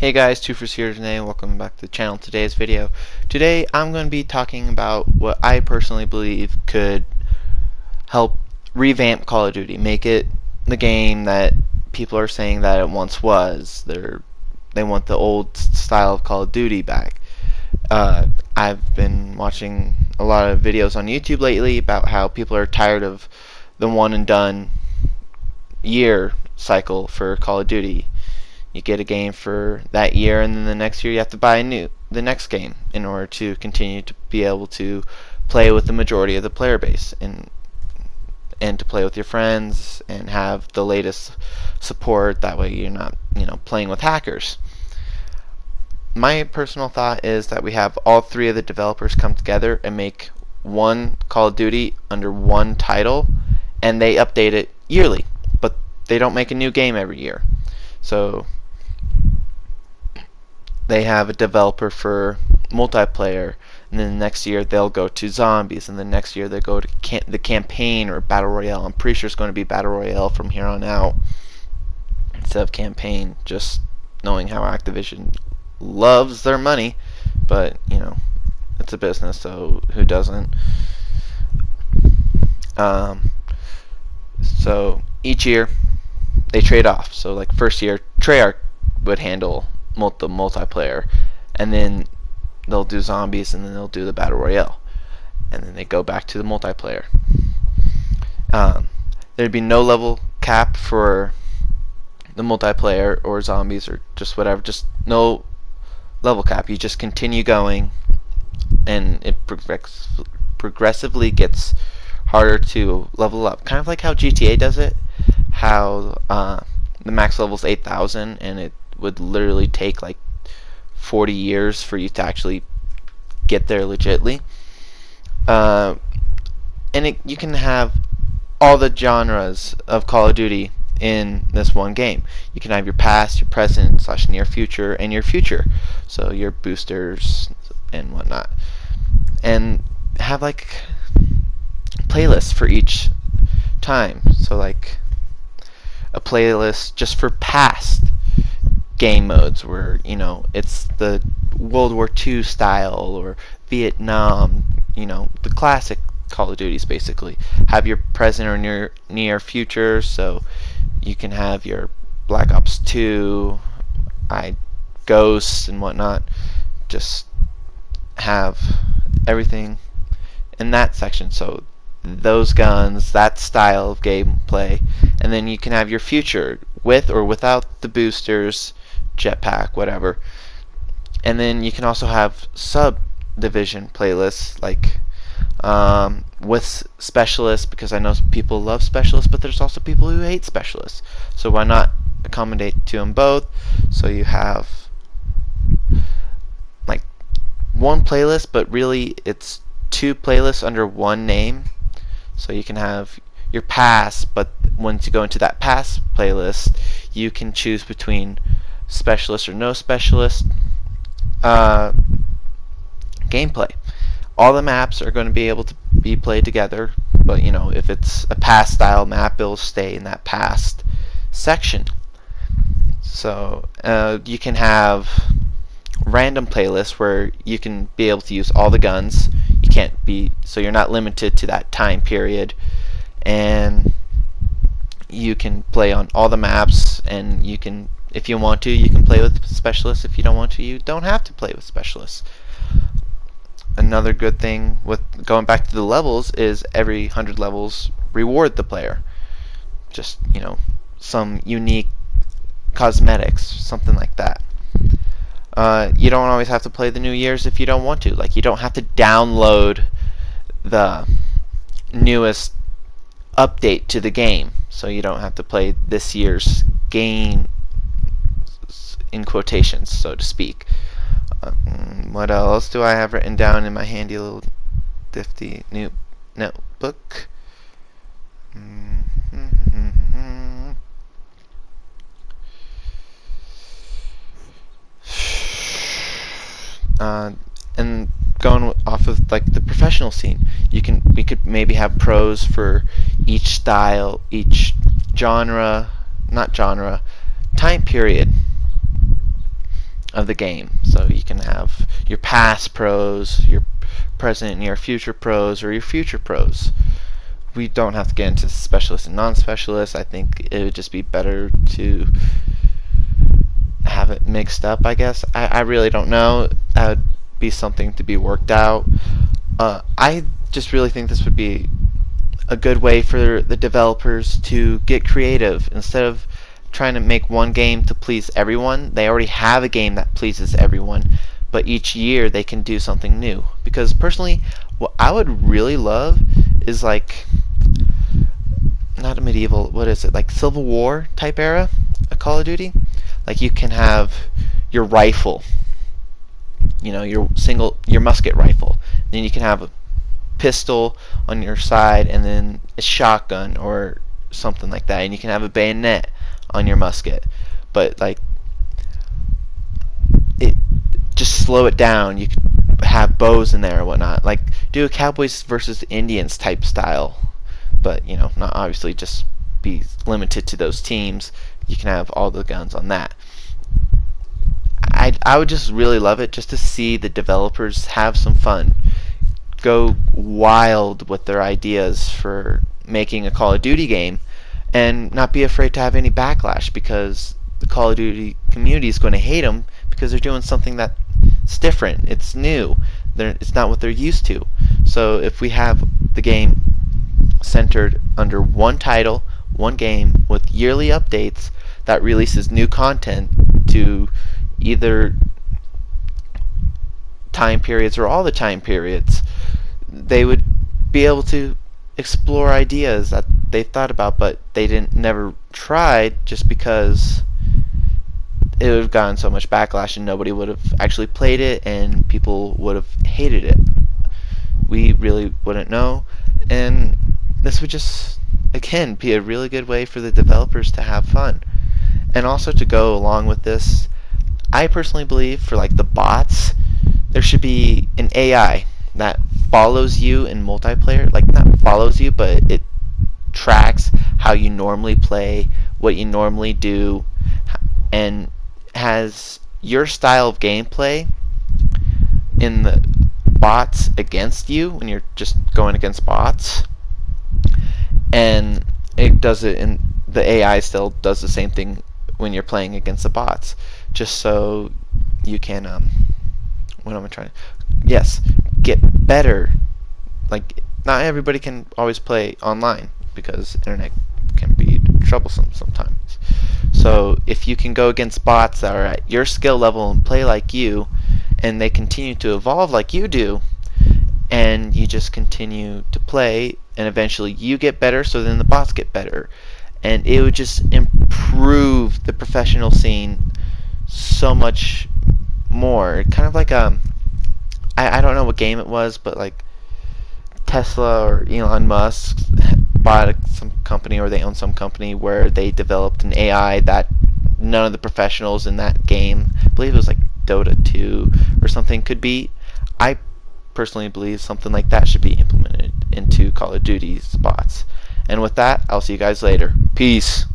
Hey guys, Twofers here today. Welcome back to the channel. Today's video. Today I'm going to be talking about what I personally believe could help revamp Call of Duty, make it the game that people are saying that it once was. They want the old style of Call of Duty back. I've been watching a lot of videos on YouTube lately about how people are tired of the one and done year cycle for Call of Duty. You get a game for that year, and then the next year you have to buy the next game in order to continue to be able to play with the majority of the player base and to play with your friends and have the latest support. That way you're not, playing with hackers. My personal thought is that we have all three of the developers come together and make one Call of Duty under one title, and they update it yearly, but they don't make a new game every year. So they have a developer for multiplayer, and then the next year they'll go to zombies, and the next year they go to the campaign or battle royale. I'm pretty sure it's going to be battle royale from here on out instead of campaign, just knowing how Activision loves their money, but it's a business, so who doesn't? So each year they trade off. So like first year Treyarch would handle the multiplayer, and then they'll do zombies, and then they'll do the battle royale, and then they go back to the multiplayer. There'd be no level cap for the multiplayer or zombies or just whatever, just no level cap. You just continue going, and it progressively gets harder to level up, kind of like how GTA does it. How the max level is 8,000, and it would literally take like 40 years for you to actually get there legitly. And you can have all the genres of Call of Duty in this one game. You can have your past, your present / near future, and your future. So your boosters and whatnot, and have like playlists for each time. So like a playlist just for past game modes where it's the World War II style or Vietnam, the classic Call of Duties. Basically have your present or near future, so you can have your Black Ops 2, Ghosts and whatnot. Just have everything in that section, so those guns, that style of gameplay, and then you can have your future with or without the boosters, jetpack, whatever. And then you can also have subdivision playlists, like with specialists, because I know people love specialists, but there's also people who hate specialists. So why not accommodate to them both? So you have like one playlist, but really it's two playlists under one name. So you can have your past, but once you go into that past playlist, you can choose between specialist or no specialist gameplay. All the maps are going to be able to be played together, but if it's a past style map, it'll stay in that past section. So you can have random playlists where you can be able to use all the guns. So you're not limited to that time period, and you can play on all the maps, and you can, if you want to, you can play with specialists. If you don't want to, you don't have to play with specialists. Another good thing with going back to the levels is every 100 levels reward the player just some unique cosmetics, something like that. You don't always have to play the New Year's if you don't want to. Like, you don't have to download the newest update to the game, so you don't have to play this year's game, in quotations, so to speak. What else do I have written down in my handy little nifty new notebook? And going off of like the professional scene, we could maybe have pros for each style, each genre, not genre, time period. of the game. So you can have your past pros, your present and your future pros, or your future pros. We don't have to get into specialists and non-specialists. I think it would just be better to have it mixed up, I guess. I really don't know. That would be something to be worked out. I just really think this would be a good way for the developers to get creative. Instead of trying to make one game to please everyone, they already have a game that pleases everyone, but each year they can do something new. Because personally, what I would really love is like, not a medieval, what is it, like Civil War type era, a Call of Duty. Like you can have your rifle, your musket rifle. Then you can have a pistol on your side and then a shotgun or something like that. And you can have a bayonet on your musket. But like it, just slow it down. You can have bows in there or whatnot. Like do a Cowboys versus Indians type style. But not obviously just be limited to those teams. You can have all the guns on that. I would just really love it just to see the developers have some fun, go wild with their ideas for making a Call of Duty game, and not be afraid to have any backlash, because the Call of Duty community is going to hate them because they're doing something that's different, it's new, it's not what they're used to. So if we have the game centered under one title, one game with yearly updates that releases new content to either time periods or all the time periods, they would be able to explore ideas that they thought about but they never tried, just because it would have gotten so much backlash and nobody would have actually played it and people would have hated it. We really wouldn't know, and this would just again be a really good way for the developers to have fun. And also, to go along with this, I personally believe for like the bots, there should be an AI that follows you in multiplayer. Like not follows you, but it tracks how you normally play, what you normally do, and has your style of gameplay in the bots against you when you're just going against bots. And it does it in the AI still does the same thing when you're playing against the bots, just so you can what am I trying to, yes, get better. Like not everybody can always play online because internet can be troublesome sometimes. So if you can go against bots that are at your skill level and play like you, and they continue to evolve like you do, and you just continue to play, and eventually you get better, so then the bots get better, and it would just improve the professional scene so much more. Kind of like I don't know what game it was, but like Tesla or Elon Musk bought some company, or they own some company where they developed an AI that none of the professionals in that game, I believe it was like Dota 2 or something, could beat. I personally believe something like that should be implemented into Call of Duty's bots. And with that, I'll see you guys later. Peace.